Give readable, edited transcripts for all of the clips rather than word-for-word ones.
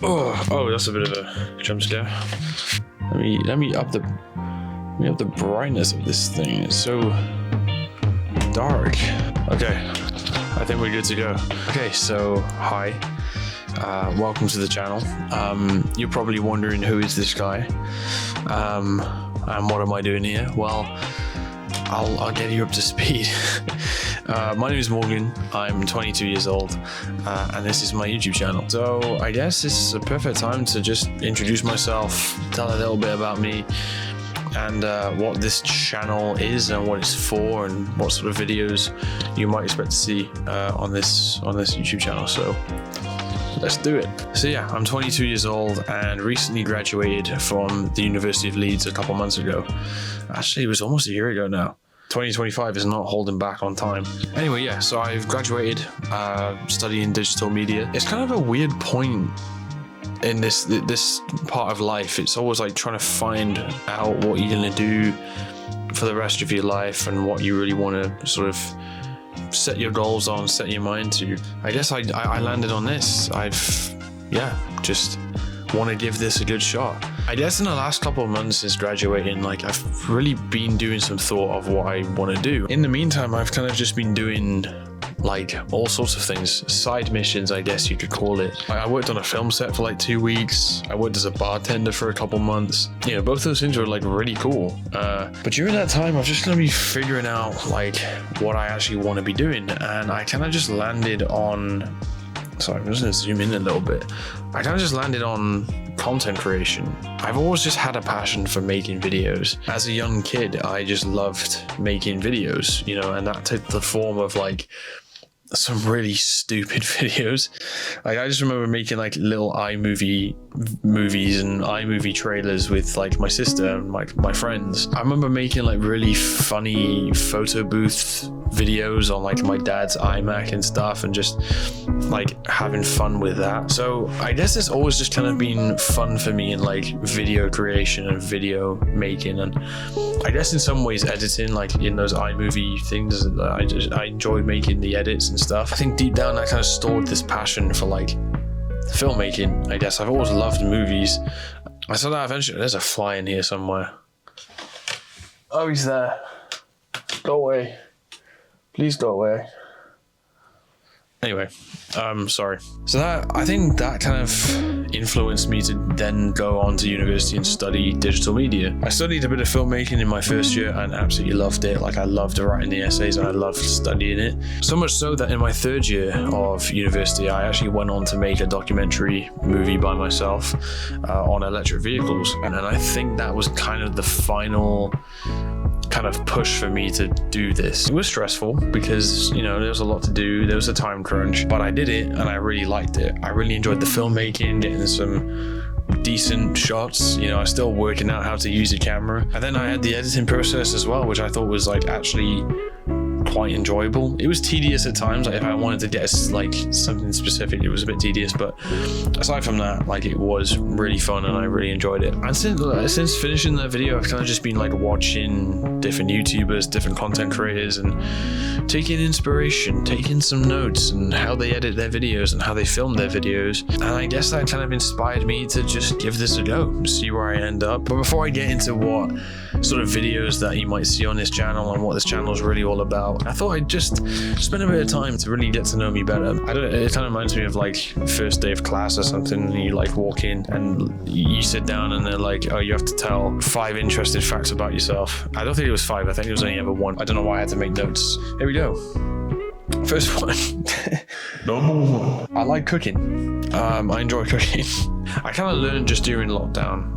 Oh, that's a bit of a jump scare. Let me up the brightness of this thing. It's so dark. Okay, I think we're good to go. Okay, so hi, welcome to the channel. You're probably wondering, who is this guy, and what am I doing here? Well, I'll get you up to speed. My name is Morgan. I'm 22 years old, and this is my YouTube channel. So I guess this is a perfect time to just introduce myself, tell a little bit about me, and what this channel is and what it's for, and what sort of videos you might expect to see on this YouTube channel. So let's do it. So yeah, I'm 22 years old and recently graduated from the University of Leeds a couple months ago. Actually, it was almost a year ago now. 2025 is not holding back on time. Anyway, yeah, so I've graduated studying digital media. It's kind of a weird point in this part of life. It's always like trying to find out what you're gonna do for the rest of your life and what you really want to sort of set your goals on, set your mind to. I guess I landed on this. Just want to give this a good shot. I guess in the last couple of months since graduating, I've really been doing some thought of what I want to do. In the meantime, I've kind of just been doing all sorts of things, side missions, I guess you could call it. I worked on a film set for 2 weeks. I worked as a bartender for a couple months. You know, both those things were really cool. But during that time, I've just gonna be figuring out what I actually want to be doing, and I kind of just landed on. Sorry, I'm just gonna zoom in a little bit. I kind of just landed on content creation. I've always just had a passion for making videos. As a young kid, I just loved making videos, and that took the form of some really stupid videos. I just remember making little iMovie movies and iMovie trailers with my sister and my friends. I remember making really funny photo booth videos on my dad's iMac and stuff, and just having fun with that. So I guess it's always just kind of been fun for me in video creation and video making, and I guess in some ways editing, in those iMovie things. I enjoyed making the edits and stuff. I think deep down I kind of stored this passion for filmmaking. I guess I've always loved movies. I saw that eventually. There's a fly in here somewhere. Oh, he's there. Go away. Please go away. Anyway, sorry. So I think that kind of influenced me to then go on to university and study digital media. I studied a bit of filmmaking in my first year and absolutely loved it. I loved writing the essays and I loved studying it. So much so that in my third year of university, I actually went on to make a documentary movie by myself on electric vehicles. And I think that was kind of the final kind of push for me to do this. It was stressful because, there was a lot to do. There was a time crunch, but I did it and I really liked it. I really enjoyed the filmmaking, getting some decent shots. I was still working out how to use a camera. And then I had the editing process as well, which I thought was actually quite enjoyable. It was tedious at times. If I wanted to get something specific, it was a bit tedious, but aside from that, it was really fun and I really enjoyed it. And since finishing that video, I've kind of just been watching different YouTubers, different content creators, and taking inspiration, taking some notes and how they edit their videos and how they film their videos. And I guess that kind of inspired me to just give this a go, see where I end up. But before I get into what sort of videos that you might see on this channel and what this channel is really all about, I thought I'd just spend a bit of time to really get to know me better. It kind of reminds me of first day of class or something, and you walk in and you sit down and they're oh, you have to tell 5 interesting facts about yourself. I don't think it was 5, I think it was only ever 1. I don't know why I had to make notes. Here we go. First one. Number 1. I like cooking. I enjoy cooking. I kind of learned just during lockdown,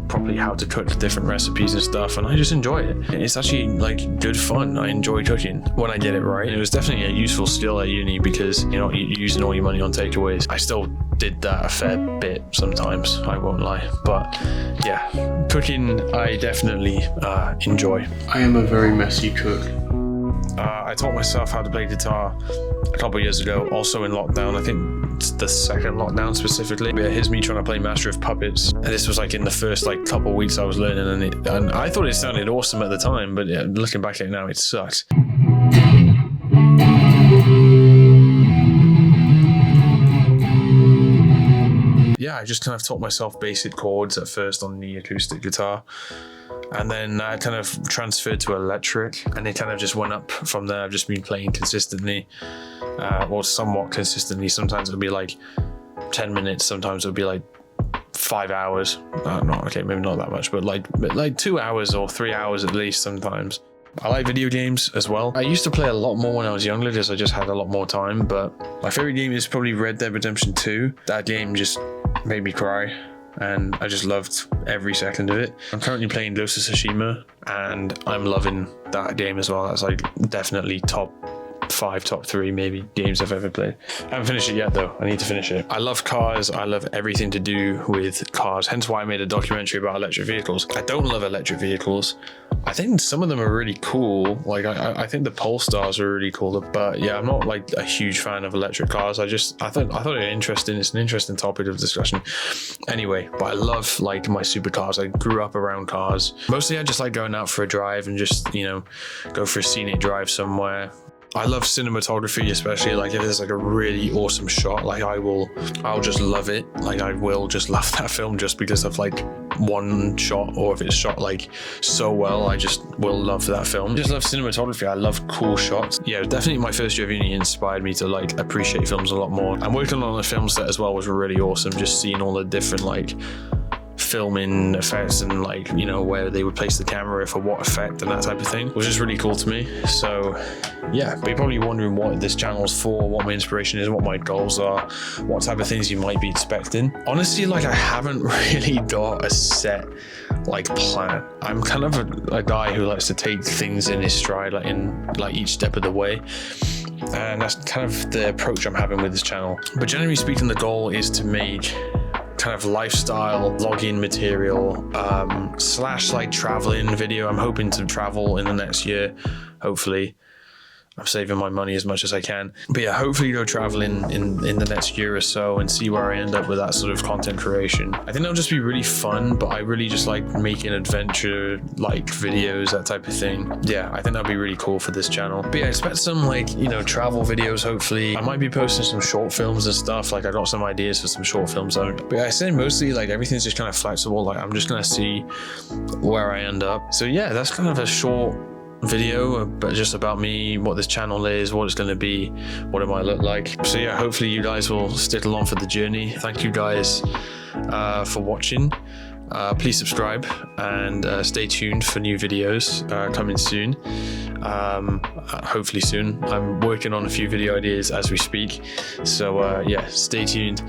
properly how to cook different recipes and stuff, and I just enjoy it. It's actually good fun. I enjoy cooking when I get it right. It was definitely a useful skill at uni because you're using all your money on takeaways. I still did that a fair bit sometimes, I won't lie, but yeah, cooking I definitely enjoy. I am a very messy cook. I taught myself how to play guitar a couple of years ago, also in lockdown. I think it's the second lockdown specifically. Here's me trying to play Master of Puppets, and this was in the first couple of weeks I was learning, and I thought it sounded awesome at the time, but looking back at it now, it sucks. yeah, I just kind of taught myself basic chords at first on the acoustic guitar. And then I kind of transferred to electric, and it kind of just went up from there. I've just been playing consistently, or somewhat consistently. Sometimes it'll be like 10 minutes, sometimes it'll be like 5 hours. Maybe not that much, but like 2 hours or 3 hours at least sometimes. I like video games as well. I used to play a lot more when I was younger because I just had a lot more time, but my favorite game is probably Red Dead Redemption 2. That game just made me cry, and I just loved every second of it. I'm currently playing Ghost of Tsushima, and I'm loving that game as well. That's like definitely top 5, top 3 maybe games I've ever played. I haven't finished it yet though. I need to finish it. I love cars. I love everything to do with cars, hence why I made a documentary about electric vehicles. I don't love electric vehicles. I think some of them are really cool. Like I think the Polestars are really cool, but yeah, I'm not like a huge fan of electric cars. I thought it was interesting. It's an interesting topic of discussion. Anyway, but I love like my supercars. I grew up around cars. Mostly I just like going out for a drive and just, you know, go for a scenic drive somewhere. I love cinematography, especially like if there's like a really awesome shot, like I'll just love it. Like I will just love that film just because of like one shot, or if it's shot like so well, I just will love that film. I just love cinematography. I love cool shots. Yeah, definitely my first year of uni inspired me to like appreciate films a lot more. And working on a film set as well was really awesome. Just seeing all the different like filming effects and like, you know, where they would place the camera for what effect and that type of thing was just really cool to me. So yeah, but you're probably wondering what this channel's for, what my inspiration is, what my goals are, what type of things you might be expecting. Honestly, like I haven't really got a set like plan. I'm kind of a guy who likes to take things in his stride, like in like each step of the way. And that's kind of the approach I'm having with this channel. But generally speaking, the goal is to make kind of lifestyle vlogging material slash like traveling video. I'm hoping to travel in the next year, hopefully. I'm saving my money as much as I can. But yeah, hopefully go traveling in the next year or so and see where I end up with that sort of content creation. I think that'll just be really fun, but I really just like making adventure like videos, that type of thing. Yeah, I think that'll be really cool for this channel. But yeah, expect some like, you know, travel videos hopefully. I might be posting some short films and stuff. Like I got some ideas for some short films. But yeah, I say mostly like everything's just kind of flexible. Like I'm just gonna see where I end up. So yeah, that's kind of a short video, but just about me, what this channel is, what it's going to be, what it might look like. So yeah, hopefully you guys will stick along for the journey. Thank you guys for watching. Please subscribe and stay tuned for new videos coming soon. Hopefully soon. I'm working on a few video ideas as we speak. So yeah, stay tuned,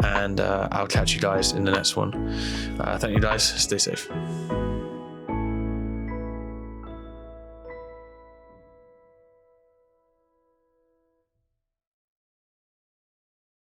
and I'll catch you guys in the next one. Thank you guys. Stay safe.